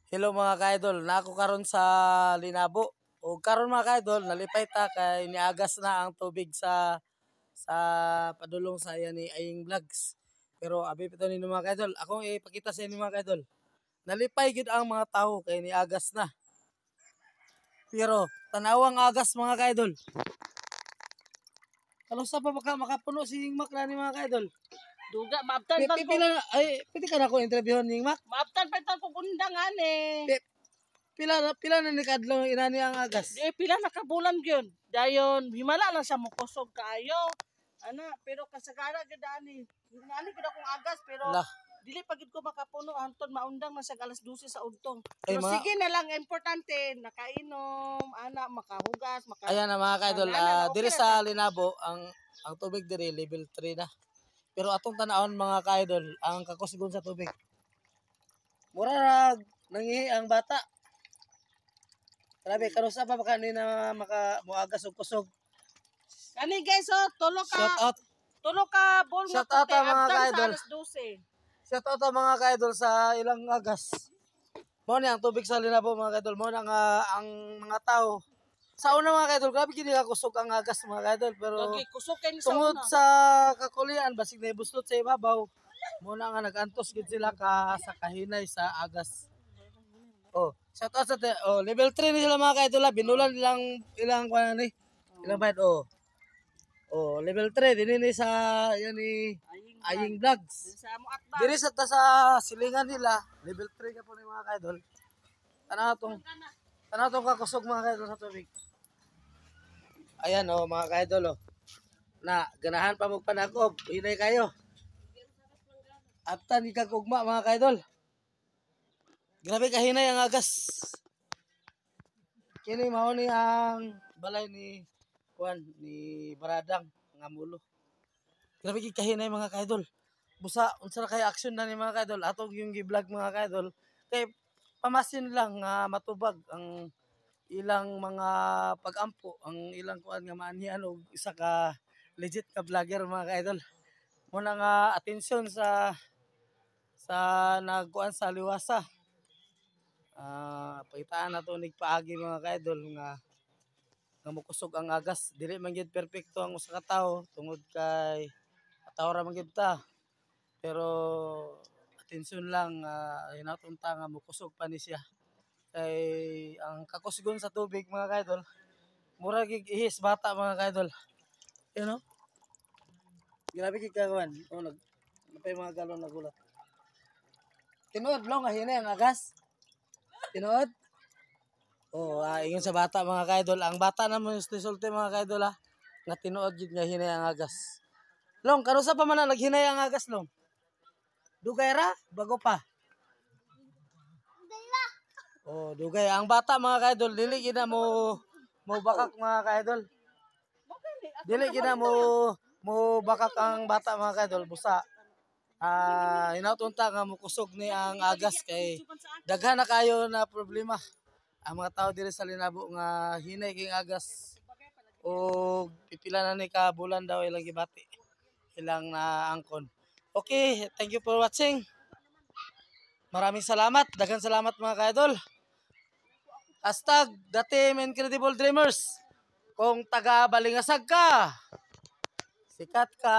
Hello mga ka-idol, nako karon sa Linabo. O karon mga ka-idol, nalipay ta kay niagas na ang tubig sa padulong sa iya ni Aying Vlogs. Pero abi pito ninyo mga ka-idol, akong ipakita sa inyo mga ka-idol. Nalipay gid ang mga tao kay niagas na. Pero tanawang agas mga ka-idol. Kalusa pa makapuno si Mac na ni mga ka-idol. Duga, maabtan pa ko. Pwede ka na ko interviewon ni Mac. Maabtan pa ko kundangan eh. Pila na ni kadlaw inani ang agas. Pila na kabulan gyud. Dayon himala lang siya mokusog kaayo. Pero kasagara gyud ani. Ngali gyud akong agas pero dili pa gid ko makapuno anton maundang na sa alas 12 sa udtong. Pero sige na lang importante nakainom, makahugas, Ayan na mga ka-idol, diri sa Linabo ang tubig diri level 3 na. Pero atong tanawon mga ka-idol, ang kakusgon sa tubig. Mura nangihi ang bata. Grabe, kanusa pa baka ni na muagas og kusog. Kani guys, tulo ka. Shout out. Tulo ka bol Shout out mga ka-idol. Alas 12. Shout out mga ka-idol sa ilang agas. Mo ni ang tubig sa Linabo mga ka-idol, mo na nga ang mga tao. Sa una mga ka-idol, grabe gini ka kusog ang agas mga ka-idol, pero kusog kay sa tungod una. sa kakulian basig na ibuslot sa ibabaw. Mo na nga nagantos gid sila sa kahinay sa agas. Oh, shout out sa level 3 ni sila mga ka-idol, binulan ilang kuan ni. Ilang bayad Oh, level 3 dinhi sa yan ni Aying Vlogs. Diri sa silingan nila, level 3 ka po ni mga ka-idol. Tanaw tong kakusog mga ka-idol sa tubig. Ayan mga ka-idol na ganahan pa mo panakob, hinay kayo. Aptan ikagugma mga ka-idol. Grabe kahinay ang agas. Kini mao ni ang balay ni Baradang nga mulo. Grabe gid kahinay mga ka-idol. Busa unsa na kay action na ni mga ka-idol atong yung gi-vlog mga ka-idol. Kay pamasin lang nga matubag ang ilang mga pag-ampo, ang ilang kuan nga maanhian og isa ka legit ka vlogger mga ka-idol. Muna nga atensyon sa nagkuan sa liwasa. Pakitaan nato nigpaagi mga ka-idol nga mokusog ang agas. Dili man gid perpekto ang usa ka tawo tungod kay tawo ra man gid ta. Pero atensyon lang hinaton ta nga mokusog pa ni siya. Kay ang kakusgon sa tubig mga ka-idol, mura gid ihis bata mga ka-idol. You know? Grabe gid kawan. Napay mga galon na gulat. Tinuod long hinay ang agas. Tinuod. Ingon sa bata mga ka-idol. Ang bata naman sulti mga ka-idol nga tinuod gid nga hinay ang agas. Long, kanusa pa man na naghinay ang agas long? Dugay ra bago pa. Dugay. Ang bata mga ka-idol, dili gid na mo bakak mga ka-idol. Dili gid na mo bakak ang bata mga ka-idol, busa. Hinatunta nga mokusog ni ang agas kay daghan na kayo na problema. Ang mga tao diri sa Linabo nga hinay king agas o pipila na ni ka bulan daw ilang gibati. Ilang angkon. Okay, thank you for watching. Maraming salamat. Daghang salamat mga ka-idol. # The Team Incredible Dreamers. Kung taga Balingasag ka, sikat ka.